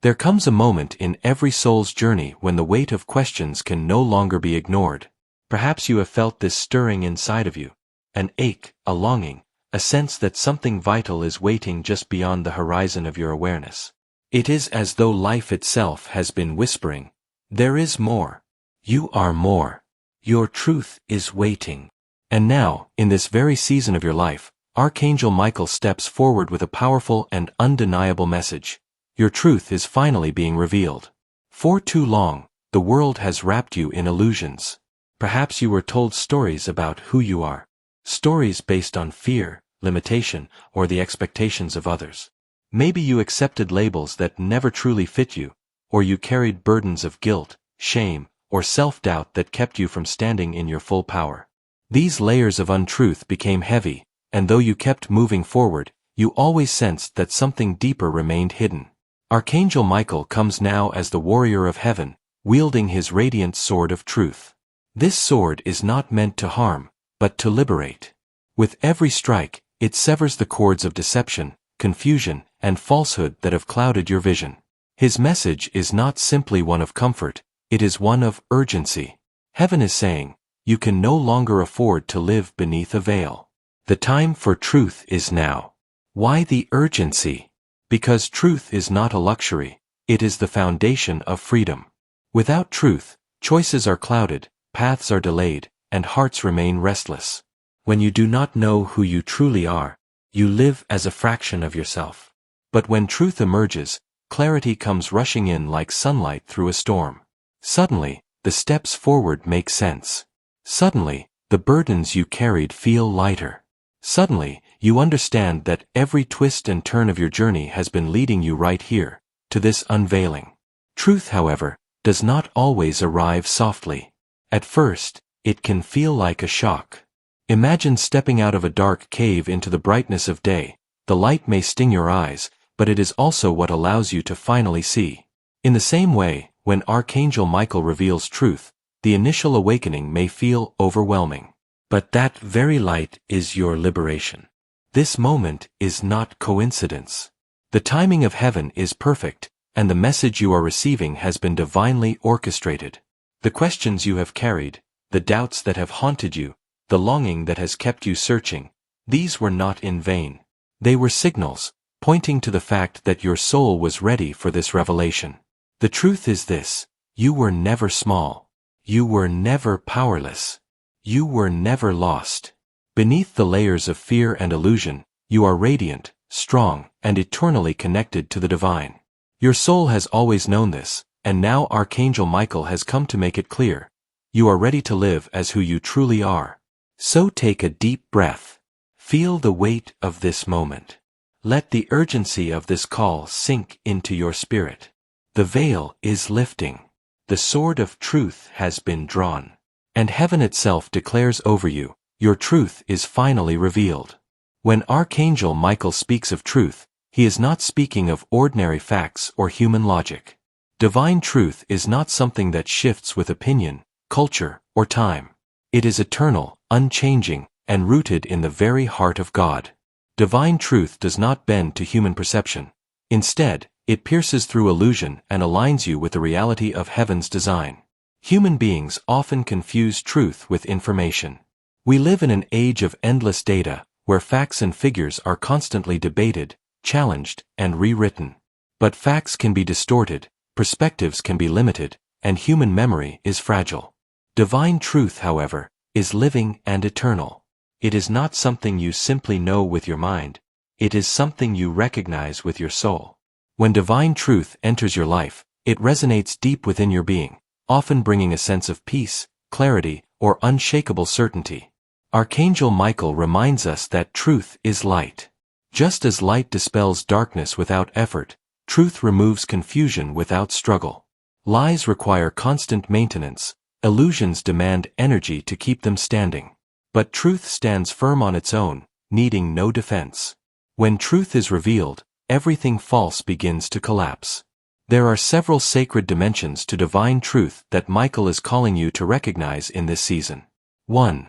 There comes a moment in every soul's journey when the weight of questions can no longer be ignored. Perhaps you have felt this stirring inside of you. An ache, a longing, a sense that something vital is waiting just beyond the horizon of your awareness. It is as though life itself has been whispering, "There is more. You are more. Your truth is waiting." And now, in this very season of your life, Archangel Michael steps forward with a powerful and undeniable message. Your truth is finally being revealed. For too long, the world has wrapped you in illusions. Perhaps you were told stories about who you are. Stories based on fear, limitation, or the expectations of others. Maybe you accepted labels that never truly fit you, or you carried burdens of guilt, shame, or self-doubt that kept you from standing in your full power. These layers of untruth became heavy, and though you kept moving forward, you always sensed that something deeper remained hidden. Archangel Michael comes now as the warrior of heaven, wielding his radiant sword of truth. This sword is not meant to harm, but to liberate. With every strike, it severs the cords of deception, confusion, and falsehood that have clouded your vision. His message is not simply one of comfort, it is one of urgency. Heaven is saying, you can no longer afford to live beneath a veil. The time for truth is now. Why the urgency? Because truth is not a luxury, it is the foundation of freedom. Without truth, choices are clouded, paths are delayed, and hearts remain restless. When you do not know who you truly are, you live as a fraction of yourself. But when truth emerges, clarity comes rushing in like sunlight through a storm. Suddenly, the steps forward make sense. Suddenly, the burdens you carried feel lighter. Suddenly, you understand that every twist and turn of your journey has been leading you right here, to this unveiling. Truth, however, does not always arrive softly. At first, it can feel like a shock. Imagine stepping out of a dark cave into the brightness of day. The light may sting your eyes, but it is also what allows you to finally see. In the same way, when Archangel Michael reveals truth, the initial awakening may feel overwhelming. But that very light is your liberation. This moment is not coincidence. The timing of heaven is perfect, and the message you are receiving has been divinely orchestrated. The questions you have carried, the doubts that have haunted you, the longing that has kept you searching, these were not in vain. They were signals, pointing to the fact that your soul was ready for this revelation. The truth is this: you were never small. You were never powerless. You were never lost. Beneath the layers of fear and illusion, you are radiant, strong, and eternally connected to the divine. Your soul has always known this, and now Archangel Michael has come to make it clear. You are ready to live as who you truly are. So take a deep breath. Feel the weight of this moment. Let the urgency of this call sink into your spirit. The veil is lifting. The sword of truth has been drawn. And heaven itself declares over you, your truth is finally revealed. When Archangel Michael speaks of truth, he is not speaking of ordinary facts or human logic. Divine truth is not something that shifts with opinion, culture, or time. It is eternal, unchanging, and rooted in the very heart of God. Divine truth does not bend to human perception. Instead, it pierces through illusion and aligns you with the reality of heaven's design. Human beings often confuse truth with information. We live in an age of endless data, where facts and figures are constantly debated, challenged, and rewritten. But facts can be distorted, perspectives can be limited, and human memory is fragile. Divine truth, however, is living and eternal. It is not something you simply know with your mind. It is something you recognize with your soul. When divine truth enters your life, it resonates deep within your being, often bringing a sense of peace, clarity, or unshakable certainty. Archangel Michael reminds us that truth is light. Just as light dispels darkness without effort, truth removes confusion without struggle. Lies require constant maintenance, illusions demand energy to keep them standing. But truth stands firm on its own, needing no defense. When truth is revealed, everything false begins to collapse. There are several sacred dimensions to divine truth that Michael is calling you to recognize in this season. 1.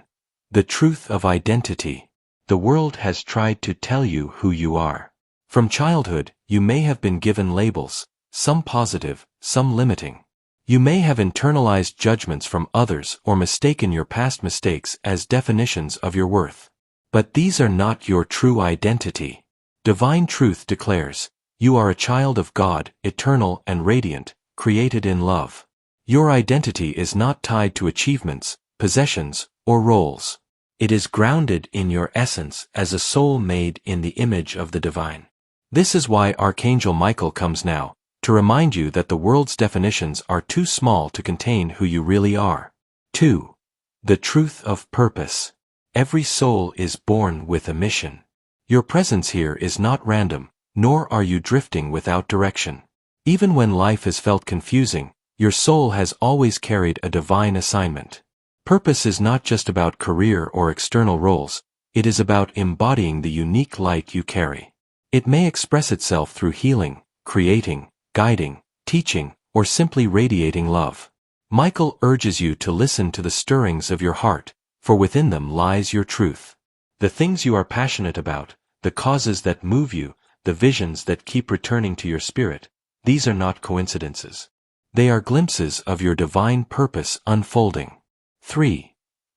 The truth of identity. The world has tried to tell you who you are. From childhood, you may have been given labels, some positive, some limiting. You may have internalized judgments from others or mistaken your past mistakes as definitions of your worth. But these are not your true identity. Divine truth declares, you are a child of God, eternal and radiant, created in love. Your identity is not tied to achievements, possessions, or roles. It is grounded in your essence as a soul made in the image of the divine. This is why Archangel Michael comes now, to remind you that the world's definitions are too small to contain who you really are. 2. The truth of purpose. Every soul is born with a mission. Your presence here is not random, nor are you drifting without direction. Even when life has felt confusing, your soul has always carried a divine assignment. Purpose is not just about career or external roles, it is about embodying the unique light you carry. It may express itself through healing, creating, guiding, teaching, or simply radiating love. Michael urges you to listen to the stirrings of your heart, for within them lies your truth. The things you are passionate about, the causes that move you, the visions that keep returning to your spirit, these are not coincidences. They are glimpses of your divine purpose unfolding. 3.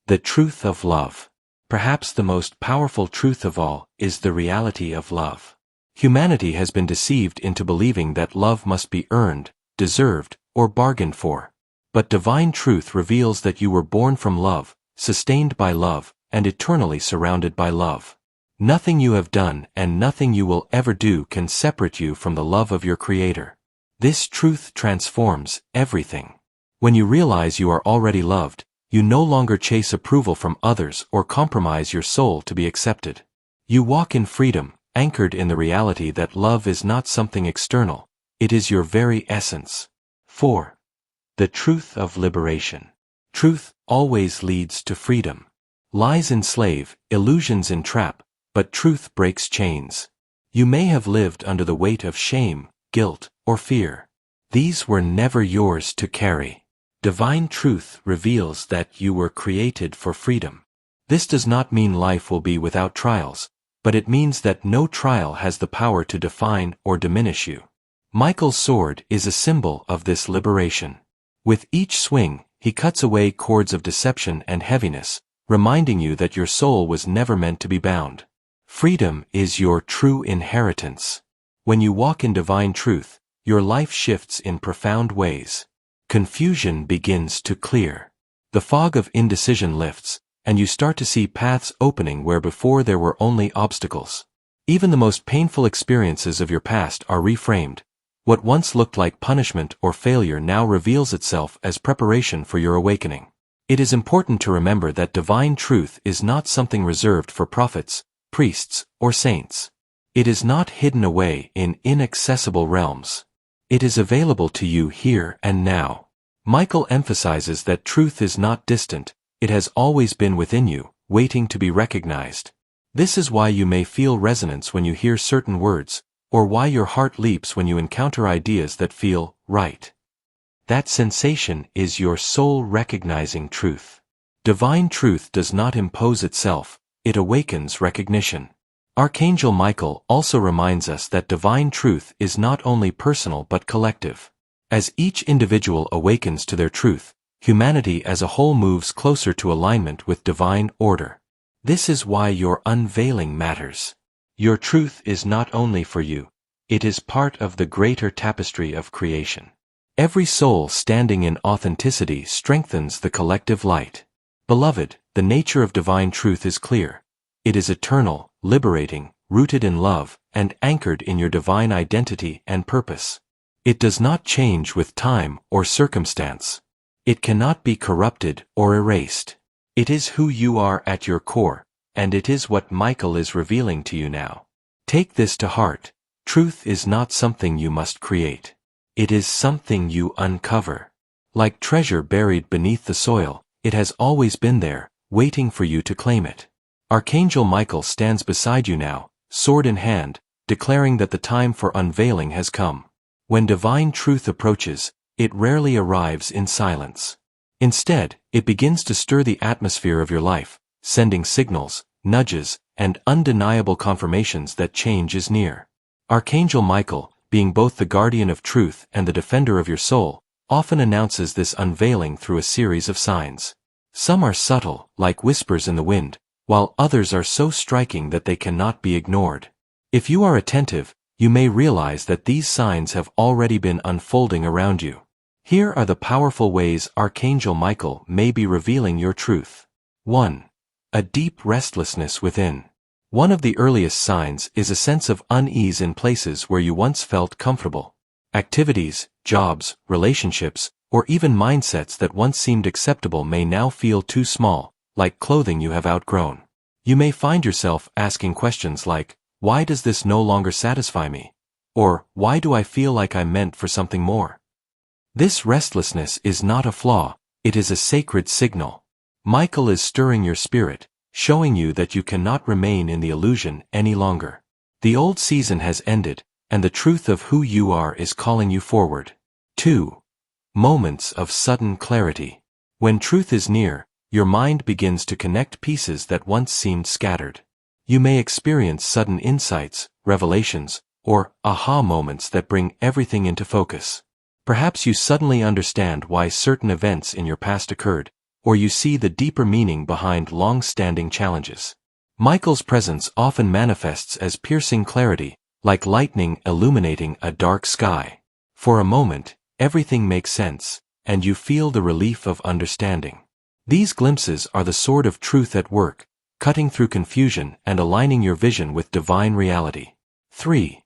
The truth of love. Perhaps the most powerful truth of all is the reality of love. Humanity has been deceived into believing that love must be earned, deserved, or bargained for. But divine truth reveals that you were born from love, sustained by love, and eternally surrounded by love. Nothing you have done and nothing you will ever do can separate you from the love of your Creator. This truth transforms everything. When you realize you are already loved, you no longer chase approval from others or compromise your soul to be accepted. You walk in freedom, anchored in the reality that love is not something external, it is your very essence. 4. The truth of liberation. Truth always leads to freedom. Lies enslave, illusions entrap, but truth breaks chains. You may have lived under the weight of shame, guilt, or fear. These were never yours to carry. Divine truth reveals that you were created for freedom. This does not mean life will be without trials, but it means that no trial has the power to define or diminish you. Michael's sword is a symbol of this liberation. With each swing, he cuts away cords of deception and heaviness, reminding you that your soul was never meant to be bound. Freedom is your true inheritance. When you walk in divine truth, your life shifts in profound ways. Confusion begins to clear. The fog of indecision lifts, and you start to see paths opening where before there were only obstacles. Even the most painful experiences of your past are reframed. What once looked like punishment or failure now reveals itself as preparation for your awakening. It is important to remember that divine truth is not something reserved for prophets, priests, or saints. It is not hidden away in inaccessible realms. It is available to you here and now. Michael emphasizes that truth is not distant, it has always been within you, waiting to be recognized. This is why you may feel resonance when you hear certain words, or why your heart leaps when you encounter ideas that feel right. That sensation is your soul recognizing truth. Divine truth does not impose itself, it awakens recognition. Archangel Michael also reminds us that divine truth is not only personal but collective. As each individual awakens to their truth, humanity as a whole moves closer to alignment with divine order. This is why your unveiling matters. Your truth is not only for you, it is part of the greater tapestry of creation. Every soul standing in authenticity strengthens the collective light. Beloved, the nature of divine truth is clear. It is eternal, liberating, rooted in love, and anchored in your divine identity and purpose. It does not change with time or circumstance. It cannot be corrupted or erased. It is who you are at your core, and it is what Michael is revealing to you now. Take this to heart. Truth is not something you must create. It is something you uncover. Like treasure buried beneath the soil, it has always been there, waiting for you to claim it. Archangel Michael stands beside you now, sword in hand, declaring that the time for unveiling has come. When divine truth approaches, it rarely arrives in silence. Instead, it begins to stir the atmosphere of your life, sending signals, nudges, and undeniable confirmations that change is near. Archangel Michael, being both the guardian of truth and the defender of your soul, often announces this unveiling through a series of signs. Some are subtle, like whispers in the wind, while others are so striking that they cannot be ignored. If you are attentive, you may realize that these signs have already been unfolding around you. Here are the powerful ways Archangel Michael may be revealing your truth. 1. A deep restlessness within. One of the earliest signs is a sense of unease in places where you once felt comfortable. Activities, jobs, relationships, or even mindsets that once seemed acceptable may now feel too small, like clothing you have outgrown. You may find yourself asking questions like, "Why does this no longer satisfy me?" Or, "Why do I feel like I'm meant for something more?" This restlessness is not a flaw, it is a sacred signal. Michael is stirring your spirit, showing you that you cannot remain in the illusion any longer. The old season has ended, and the truth of who you are is calling you forward. 2. Moments of sudden clarity. When truth is near, your mind begins to connect pieces that once seemed scattered. You may experience sudden insights, revelations, or aha moments that bring everything into focus. Perhaps you suddenly understand why certain events in your past occurred, or you see the deeper meaning behind long-standing challenges. Michael's presence often manifests as piercing clarity, like lightning illuminating a dark sky. For a moment, everything makes sense, and you feel the relief of understanding. These glimpses are the sword of truth at work, cutting through confusion and aligning your vision with divine reality. 3.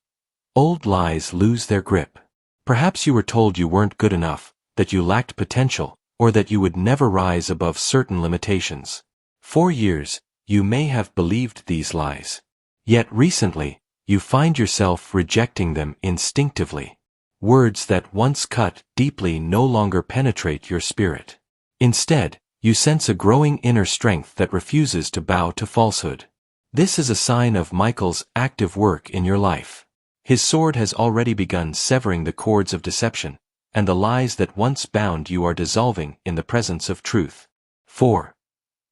Old lies lose their grip. Perhaps you were told you weren't good enough, that you lacked potential, or that you would never rise above certain limitations. For years, you may have believed these lies. Yet recently, you find yourself rejecting them instinctively. Words that once cut deeply no longer penetrate your spirit. Instead, you sense a growing inner strength that refuses to bow to falsehood. This is a sign of Michael's active work in your life. His sword has already begun severing the cords of deception, and the lies that once bound you are dissolving in the presence of truth. 4.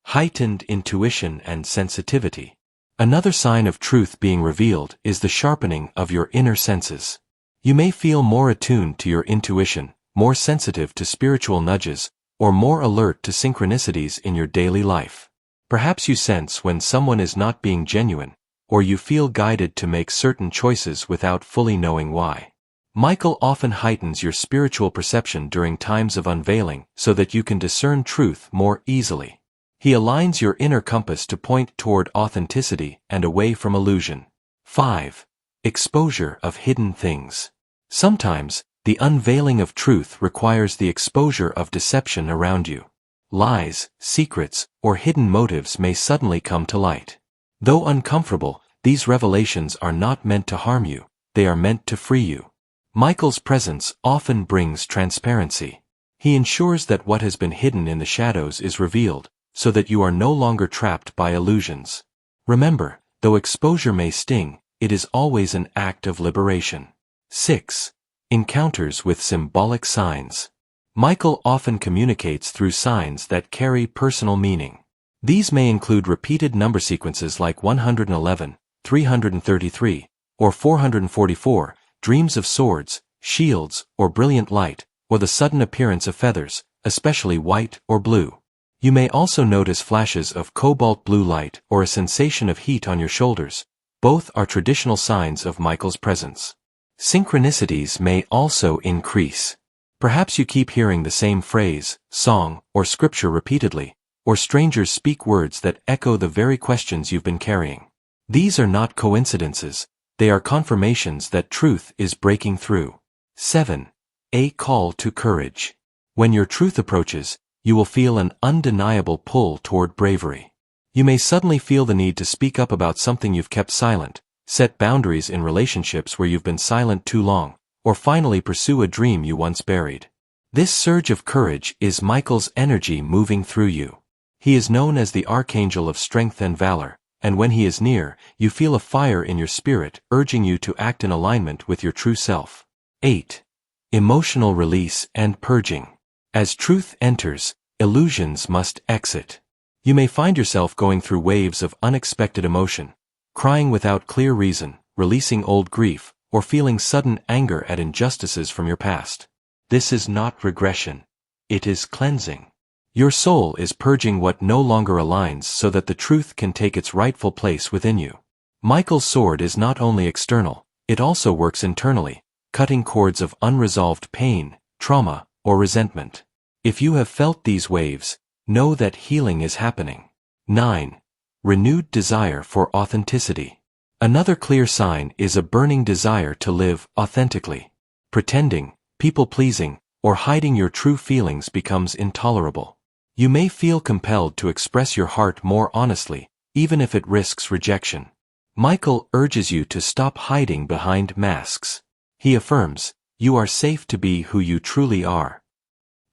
Heightened intuition and sensitivity. Another sign of truth being revealed is the sharpening of your inner senses. You may feel more attuned to your intuition, more sensitive to spiritual nudges, or more alert to synchronicities in your daily life. Perhaps you sense when someone is not being genuine, or you feel guided to make certain choices without fully knowing why. Michael often heightens your spiritual perception during times of unveiling so that you can discern truth more easily. He aligns your inner compass to point toward authenticity and away from illusion. 5. Exposure of hidden things. Sometimes, the unveiling of truth requires the exposure of deception around you. Lies, secrets, or hidden motives may suddenly come to light. Though uncomfortable, these revelations are not meant to harm you, they are meant to free you. Michael's presence often brings transparency. He ensures that what has been hidden in the shadows is revealed, so that you are no longer trapped by illusions. Remember, though exposure may sting, it is always an act of liberation. 6. Encounters with symbolic signs. Michael often communicates through signs that carry personal meaning. These may include repeated number sequences like 111, 333, or 444, dreams of swords, shields, or brilliant light, or the sudden appearance of feathers, especially white or blue. You may also notice flashes of cobalt blue light or a sensation of heat on your shoulders. Both are traditional signs of Michael's presence. Synchronicities may also increase. Perhaps you keep hearing the same phrase, song, or scripture repeatedly, or strangers speak words that echo the very questions you've been carrying. These are not coincidences, they are confirmations that truth is breaking through. 7. A call to courage. When your truth approaches, you will feel an undeniable pull toward bravery. You may suddenly feel the need to speak up about something you've kept silent, set boundaries in relationships where you've been silent too long, or finally pursue a dream you once buried. This surge of courage is Michael's energy moving through you. He is known as the Archangel of strength and valor, and when he is near, you feel a fire in your spirit urging you to act in alignment with your true self. 8. Emotional release and purging. As truth enters, illusions must exit. You may find yourself going through waves of unexpected emotion, crying without clear reason, releasing old grief, or feeling sudden anger at injustices from your past. This is not regression. It is cleansing. Your soul is purging what no longer aligns so that the truth can take its rightful place within you. Michael's sword is not only external, it also works internally, cutting cords of unresolved pain, trauma, or resentment. If you have felt these waves, know that healing is happening. 9. Renewed desire for authenticity. Another clear sign is a burning desire to live authentically. Pretending, people-pleasing, or hiding your true feelings becomes intolerable. You may feel compelled to express your heart more honestly, even if it risks rejection. Michael urges you to stop hiding behind masks. He affirms, you are safe to be who you truly are.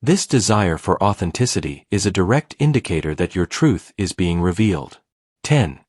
This desire for authenticity is a direct indicator that your truth is being revealed. 10.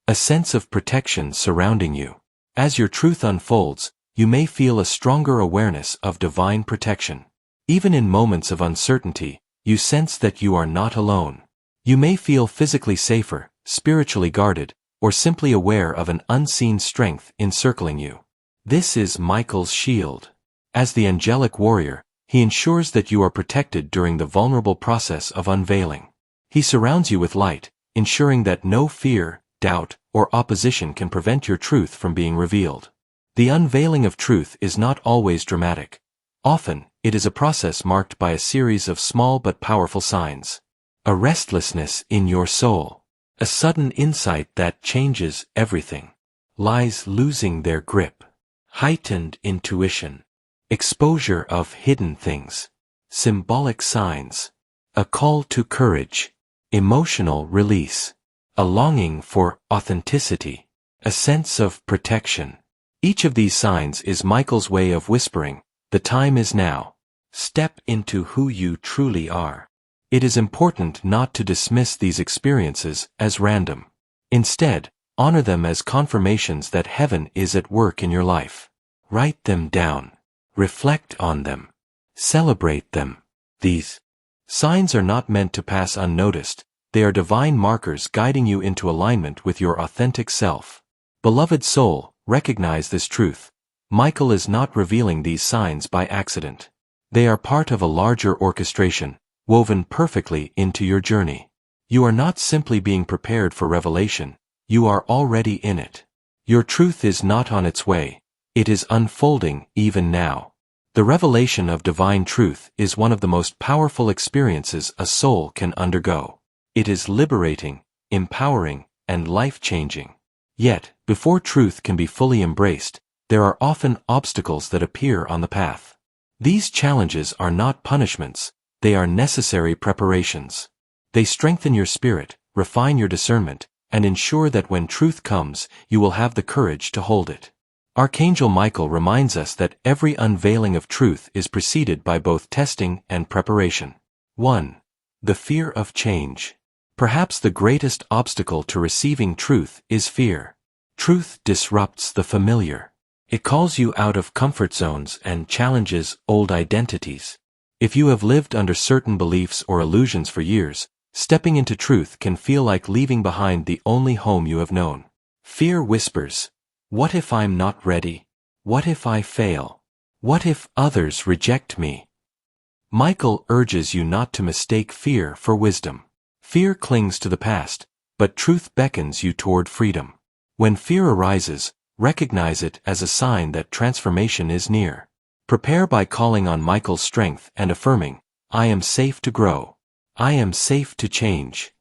A sense of protection surrounding you. As your truth unfolds, you may feel a stronger awareness of divine protection. Even in moments of uncertainty, you sense that you are not alone. You may feel physically safer, spiritually guarded, or simply aware of an unseen strength encircling you. This is Michael's shield. As the angelic warrior, he ensures that you are protected during the vulnerable process of unveiling. He surrounds you with light, ensuring that no fear, doubt, or opposition can prevent your truth from being revealed. The unveiling of truth is not always dramatic. Often, it is a process marked by a series of small but powerful signs. A restlessness in your soul. A sudden insight that changes everything. Lies losing their grip. Heightened intuition. Exposure of hidden things. Symbolic signs. A call to courage. Emotional release. A longing for authenticity. A sense of protection. Each of these signs is Michael's way of whispering, the time is now. Step into who you truly are. It is important not to dismiss these experiences as random. Instead, honor them as confirmations that heaven is at work in your life. Write them down. Reflect on them. Celebrate them. These signs are not meant to pass unnoticed. They are divine markers guiding you into alignment with your authentic self. Beloved soul, recognize this truth. Michael is not revealing these signs by accident. They are part of a larger orchestration, woven perfectly into your journey. You are not simply being prepared for revelation, you are already in it. Your truth is not on its way, it is unfolding even now. The revelation of divine truth is one of the most powerful experiences a soul can undergo. It is liberating, empowering, and life-changing. Yet, before truth can be fully embraced, there are often obstacles that appear on the path. These challenges are not punishments, they are necessary preparations. They strengthen your spirit, refine your discernment, and ensure that when truth comes, you will have the courage to hold it. Archangel Michael reminds us that every unveiling of truth is preceded by both testing and preparation. 1. The fear of change. Perhaps the greatest obstacle to receiving truth is fear. Truth disrupts the familiar. It calls you out of comfort zones and challenges old identities. If you have lived under certain beliefs or illusions for years, stepping into truth can feel like leaving behind the only home you have known. Fear whispers, what if I'm not ready? What if I fail? What if others reject me? Michael urges you not to mistake fear for wisdom. Fear clings to the past, but truth beckons you toward freedom. When fear arises, recognize it as a sign that transformation is near. Prepare by calling on Michael's strength and affirming, I am safe to grow. I am safe to change.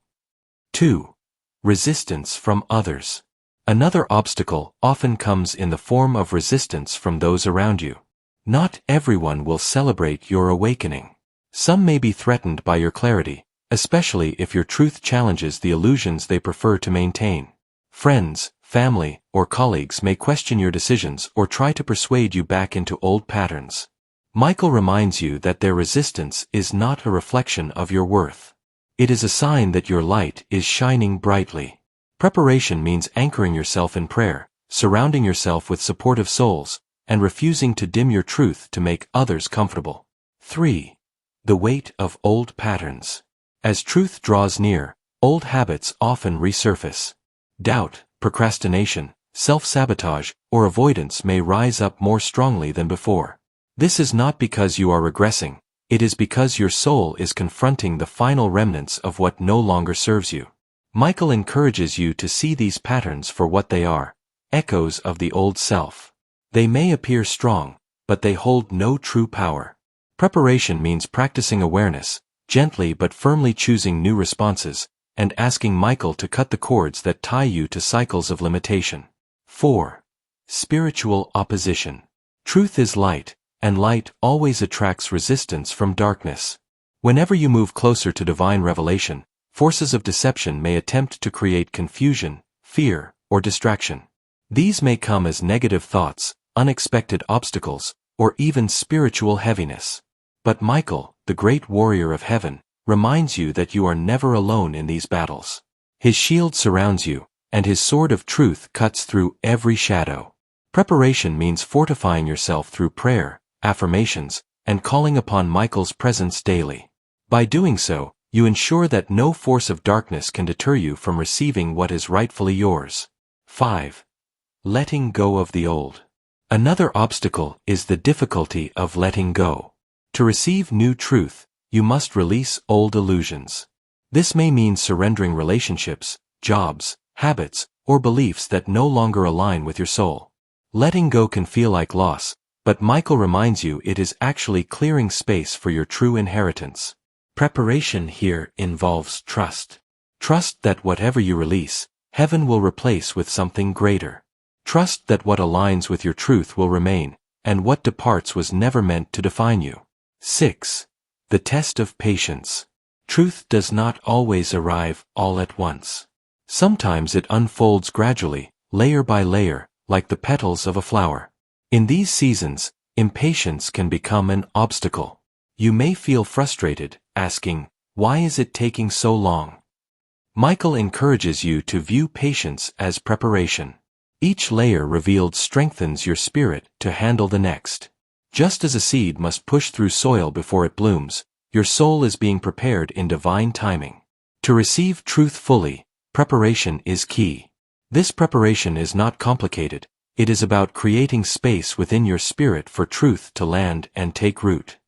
2. Resistance from others. Another obstacle often comes in the form of resistance from those around you. Not everyone will celebrate your awakening. Some may be threatened by your clarity, especially if your truth challenges the illusions they prefer to maintain. Friends, family, or colleagues may question your decisions or try to persuade you back into old patterns. Michael reminds you that their resistance is not a reflection of your worth. It is a sign that your light is shining brightly. Preparation means anchoring yourself in prayer, surrounding yourself with supportive souls, and refusing to dim your truth to make others comfortable. 3. The weight of old patterns. As truth draws near, old habits often resurface. Doubt, procrastination, self-sabotage, or avoidance may rise up more strongly than before. This is not because you are regressing, it is because your soul is confronting the final remnants of what no longer serves you. Michael encourages you to see these patterns for what they are, echoes of the old self. They may appear strong, but they hold no true power. Preparation means practicing awareness, gently but firmly choosing new responses, and asking Michael to cut the cords that tie you to cycles of limitation. 4. Spiritual opposition. Truth is light, and light always attracts resistance from darkness. Whenever you move closer to divine revelation, forces of deception may attempt to create confusion, fear, or distraction. These may come as negative thoughts, unexpected obstacles, or even spiritual heaviness. But Michael, the great warrior of heaven, reminds you that you are never alone in these battles. His shield surrounds you, and his sword of truth cuts through every shadow. Preparation means fortifying yourself through prayer, affirmations, and calling upon Michael's presence daily. By doing so, you ensure that no force of darkness can deter you from receiving what is rightfully yours. 5. Letting go of the old. Another obstacle is the difficulty of letting go. To receive new truth, you must release old illusions. This may mean surrendering relationships, jobs, habits, or beliefs that no longer align with your soul. Letting go can feel like loss, but Michael reminds you it is actually clearing space for your true inheritance. Preparation here involves trust. Trust that whatever you release, heaven will replace with something greater. Trust that what aligns with your truth will remain, and what departs was never meant to define you. 6. The test of patience. Truth does not always arrive all at once. Sometimes it unfolds gradually, layer by layer, like the petals of a flower. In these seasons, impatience can become an obstacle. You may feel frustrated, asking, "Why is it taking so long?" Michael encourages you to view patience as preparation. Each layer revealed strengthens your spirit to handle the next. Just as a seed must push through soil before it blooms, your soul is being prepared in divine timing. To receive truth fully, preparation is key. This preparation is not complicated, it is about creating space within your spirit for truth to land and take root.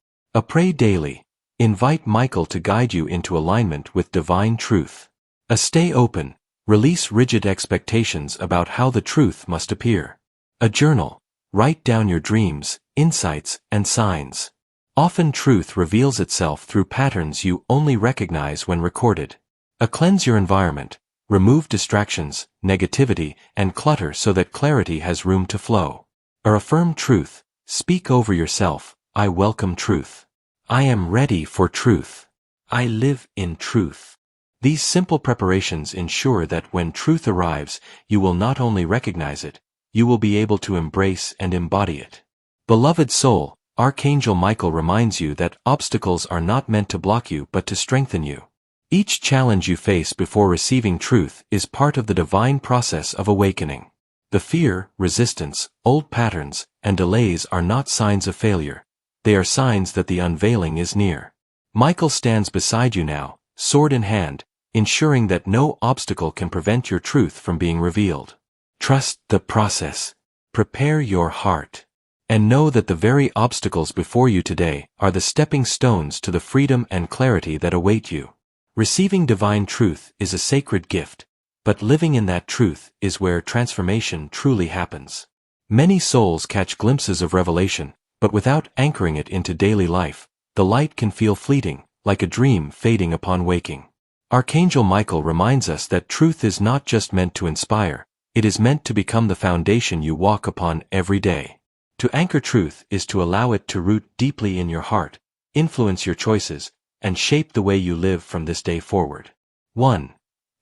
Pray daily. Invite Michael to guide you into alignment with divine truth. Stay open. Release rigid expectations about how the truth must appear. A journal. Write down your dreams, insights, and signs. Often truth reveals itself through patterns you only recognize when recorded. Cleanse your environment. Remove distractions, negativity, and clutter so that clarity has room to flow. Affirm truth. Speak over yourself. I welcome truth. I am ready for truth. I live in truth. These simple preparations ensure that when truth arrives, you will not only recognize it, you will be able to embrace and embody it. Beloved soul, Archangel Michael reminds you that obstacles are not meant to block you but to strengthen you. Each challenge you face before receiving truth is part of the divine process of awakening. The fear, resistance, old patterns, and delays are not signs of failure. They are signs that the unveiling is near. Michael stands beside you now, sword in hand, ensuring that no obstacle can prevent your truth from being revealed. Trust the process. Prepare your heart. And know that the very obstacles before you today are the stepping stones to the freedom and clarity that await you. Receiving divine truth is a sacred gift, but living in that truth is where transformation truly happens. Many souls catch glimpses of revelation, but without anchoring it into daily life, the light can feel fleeting, like a dream fading upon waking. Archangel Michael reminds us that truth is not just meant to inspire, it is meant to become the foundation you walk upon every day. To anchor truth is to allow it to root deeply in your heart, influence your choices, and shape the way you live from this day forward. 1.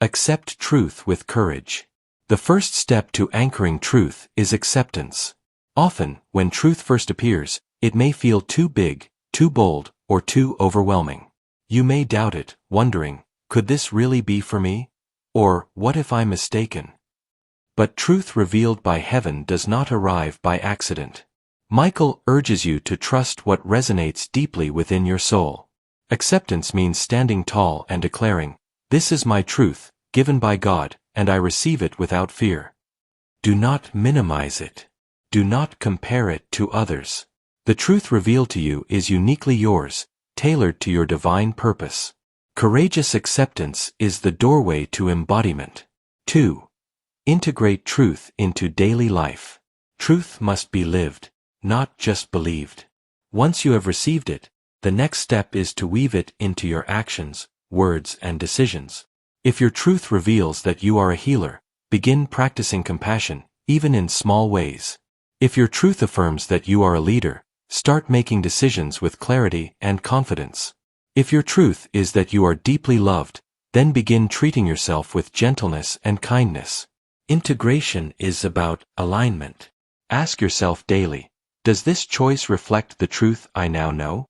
Accept truth with courage. The first step to anchoring truth is acceptance. Often, when truth first appears, it may feel too big, too bold, or too overwhelming. You may doubt it, wondering, could this really be for me? Or, what if I'm mistaken? But truth revealed by heaven does not arrive by accident. Michael urges you to trust what resonates deeply within your soul. Acceptance means standing tall and declaring, "This is my truth, given by God, and I receive it without fear." Do not minimize it. Do not compare it to others. The truth revealed to you is uniquely yours, tailored to your divine purpose. Courageous acceptance is the doorway to embodiment. 2. Integrate truth into daily life. Truth must be lived, not just believed. Once you have received it, the next step is to weave it into your actions, words, and decisions. If your truth reveals that you are a healer, begin practicing compassion, even in small ways. If your truth affirms that you are a leader, start making decisions with clarity and confidence. If your truth is that you are deeply loved, then begin treating yourself with gentleness and kindness. Integration is about alignment. Ask yourself daily, does this choice reflect the truth I now know?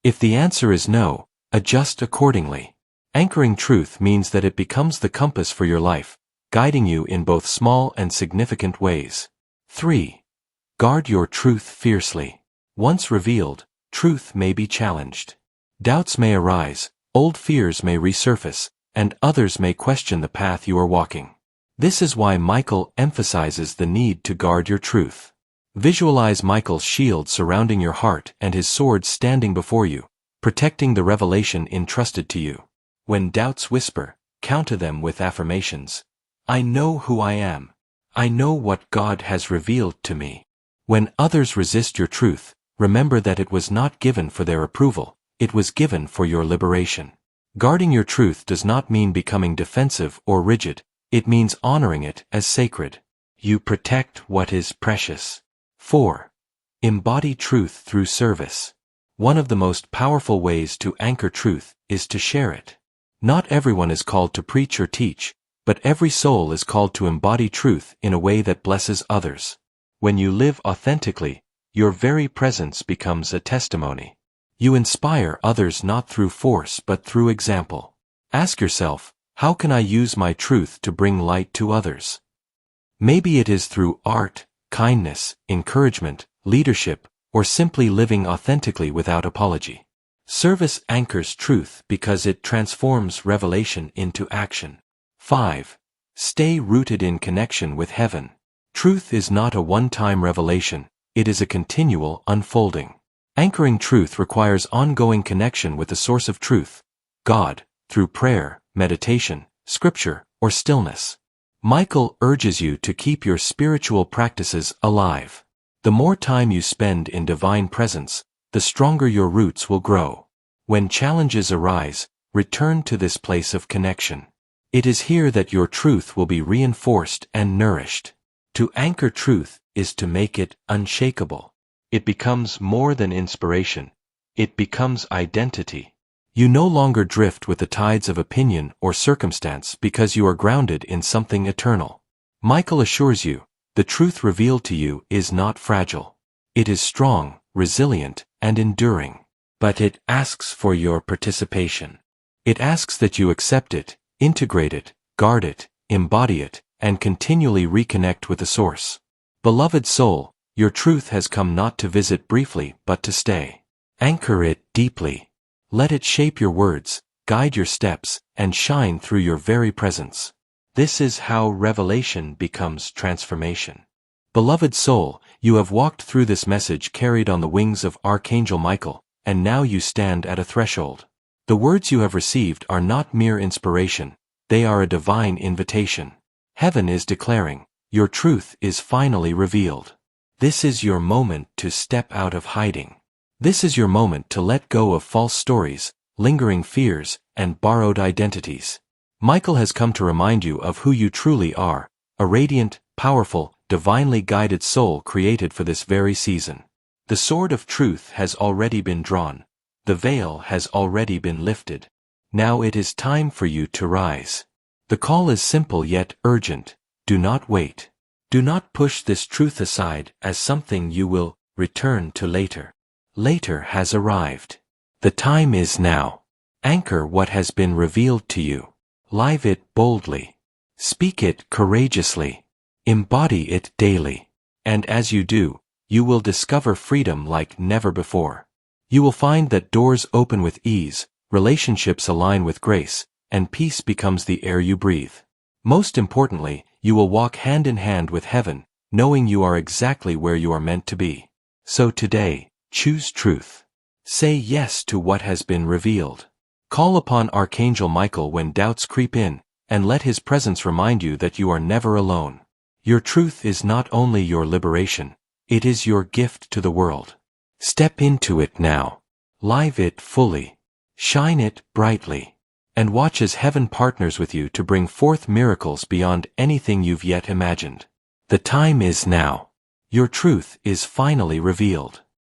If the answer is no, adjust accordingly. Anchoring truth means that it becomes the compass for your life, guiding you in both small and significant ways. 3. Guard your truth fiercely. Once revealed, truth may be challenged. Doubts may arise, old fears may resurface, and others may question the path you are walking. This is why Michael emphasizes the need to guard your truth. Visualize Michael's shield surrounding your heart and his sword standing before you, protecting the revelation entrusted to you. When doubts whisper, counter them with affirmations. I know who I am. I know what God has revealed to me. When others resist your truth, remember that it was not given for their approval, it was given for your liberation. Guarding your truth does not mean becoming defensive or rigid, it means honoring it as sacred. You protect what is precious. 4. Embody truth through service. One of the most powerful ways to anchor truth is to share it. Not everyone is called to preach or teach, but every soul is called to embody truth in a way that blesses others. When you live authentically, your very presence becomes a testimony. You inspire others not through force but through example. Ask yourself, how can I use my truth to bring light to others? Maybe it is through art, kindness, encouragement, leadership, or simply living authentically without apology. Service anchors truth because it transforms revelation into action. 5. Stay rooted in connection with heaven. Truth is not a one-time revelation, it is a continual unfolding. Anchoring truth requires ongoing connection with the source of truth, God, through prayer, meditation, scripture, or stillness. Michael urges you to keep your spiritual practices alive. The more time you spend in divine presence, the stronger your roots will grow. When challenges arise, return to this place of connection. It is here that your truth will be reinforced and nourished. To anchor truth is to make it unshakable. It becomes more than inspiration. It becomes identity. You no longer drift with the tides of opinion or circumstance because you are grounded in something eternal. Michael assures you, the truth revealed to you is not fragile. It is strong, resilient, and enduring. But it asks for your participation. It asks that you accept it, integrate it, guard it, embody it, and continually reconnect with the source. Beloved soul, your truth has come not to visit briefly but to stay. Anchor it deeply. Let it shape your words, guide your steps, and shine through your very presence. This is how revelation becomes transformation. Beloved soul, you have walked through this message carried on the wings of Archangel Michael, and now you stand at a threshold. The words you have received are not mere inspiration, they are a divine invitation. Heaven is declaring, your truth is finally revealed. This is your moment to step out of hiding. This is your moment to let go of false stories, lingering fears, and borrowed identities. Michael has come to remind you of who you truly are, a radiant, powerful, divinely guided soul created for this very season. The sword of truth has already been drawn. The veil has already been lifted. Now it is time for you to rise. The call is simple yet urgent. Do not wait. Do not push this truth aside as something you will return to later. Later has arrived. The time is now. Anchor what has been revealed to you. Live it boldly. Speak it courageously. Embody it daily. And as you do, you will discover freedom like never before. You will find that doors open with ease, relationships align with grace, and peace becomes the air you breathe. Most importantly, You will walk hand in hand with heaven, knowing you are exactly where you are meant to be. So today, choose truth. Say yes to what has been revealed. Call upon Archangel Michael when doubts creep in, and let his presence remind you that you are never alone. Your truth is not only your liberation, it is your gift to the world. Step into it now. Live it fully. Shine it brightly. And watch as heaven partners with you to bring forth miracles beyond anything you've yet imagined. The time is now. Your truth is finally revealed.